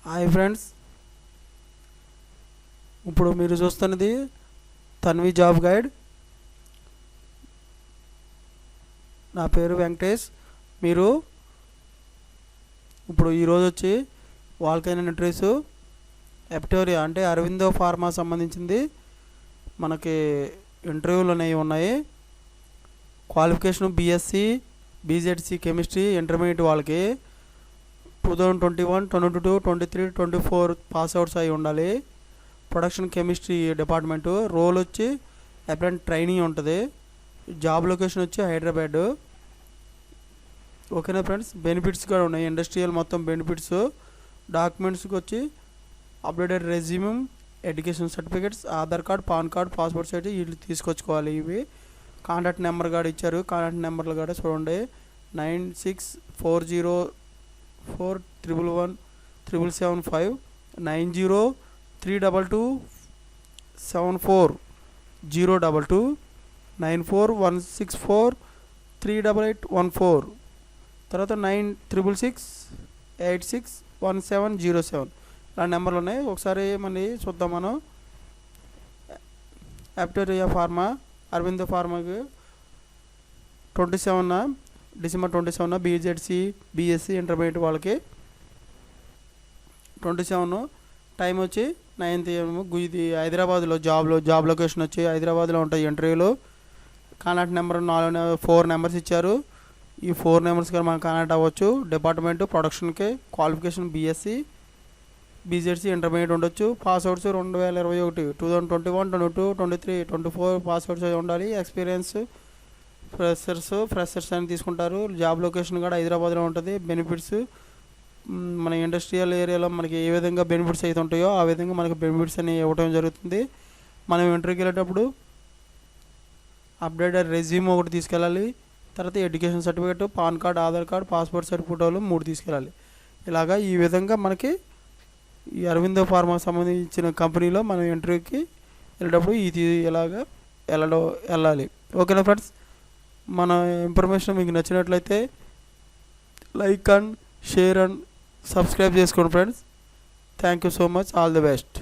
Hi friends, ఇప్పుడు మీరు చూస్తున్నది తన్వి జాబ్ గైడ్. నా పేరు వెంకటేష్. మీరు ఇప్పుడు ఈరోజు వచ్చి వాల్కైనా ఇంటర్వ్యూస్ ఎప్టోరియా అంటే అరవిందో ఫార్మా సంబంధించింది మనకి ఇంటర్వ్యూలు అనేవి ఉన్నాయి. Qualification BSc BZC chemistry intermediate వాళ్ళకి 2021, 22, 23, 24 పాస్ అవుట్స్ అయి ఉండాలి. Production chemistry department. రోల్ వచ్చి అప్రెంట్ ట్రైనింగ్ ఉంటుంది. జాబ్ లొకేషన్ వచ్చి హైదరాబాద్. ఓకేనా ఫ్రెండ్స్. బెనిఫిట్స్ కూడా ఉన్నాయి, ఇండస్ట్రియల్ మొత్తం బెనిఫిట్స్. డాక్యుమెంట్స్కి వచ్చి updated resume, education certificates, Aadhaar card, pan card, passport size వీళ్ళు తీసుకొచ్చుకోవాలి. ఇవి కాంటాక్ట్ నెంబర్ కూడా ఇచ్చారు. కాంటాక్ట్ నెంబర్లు కూడా చూడండి. 9640411775 9032274022 9416438814 తర్వాత 9666861707 ఇలా నెంబర్లు ఉన్నాయి. ఒకసారి మళ్ళీ చూద్దాం మనం. అప్టోరియా ఫార్మా అరవిందో ఫార్మాకి 27 డిసెంబర్ 27 బీజెడ్సీ బీఎస్సీ ఇంటర్మీడియట్ వాళ్ళకి 27 టైం వచ్చి 9th AM. ఇది హైదరాబాద్లో జాబ్ లొకేషన్ వచ్చి హైదరాబాద్లో ఉంటాయి ఇంటర్వ్యూలు. కాంటాక్ట్ నెంబర్ 4 నెంబర్స్ ఇచ్చారు. ఈ 4 నెంబర్స్ కూడా మనం కాంటాక్ట్ అవ్వచ్చు. డిపార్ట్మెంట్ ప్రొడక్షన్కి క్వాలిఫికేషన్ బీఎస్సీ బీజెడ్సీ ఇంటర్మీడియట్ ఉండొచ్చు. పాస్ అవుట్స్ 2021, 2021, 22, 23, 24 పాస్ అవుట్స్ ఉండాలి. ఎక్స్పీరియన్స్ ఫ్రెషర్స్ అని తీసుకుంటారు. జాబ్ లొకేషన్ కూడా హైదరాబాద్లో ఉంటుంది. బెనిఫిట్స్ మన ఇండస్ట్రియల్ ఏరియాలో మనకి ఏ విధంగా బెనిఫిట్స్ అయితే ఉంటాయో ఆ విధంగా మనకి బెనిఫిట్స్ అనేవి ఇవ్వడం జరుగుతుంది. మనం ఇంటర్వ్యూకి వెళ్ళేటప్పుడు అప్డేటెడ్ రెజ్యూమ్ ఒకటి తీసుకెళ్ళాలి. తర్వాత education certificate, pan card, Aadhaar card, passport size ఫోటోలు 3 తీసుకెళ్ళాలి. ఇలాగా ఈ విధంగా మనకి ఈ అరవిందో ఫార్మా సంబంధించిన కంపెనీలో మనం ఇంటర్వ్యూకి వెళ్ళేటప్పుడు ఇది ఇలాగా వెళ్ళాలి. ఓకేనా ఫ్రెండ్స్. మన ఇన్ఫర్మేషన్ మీకు నచ్చినట్లయితే like and share and subscribe చేసుకోండి friends. Thank you so much. All the best.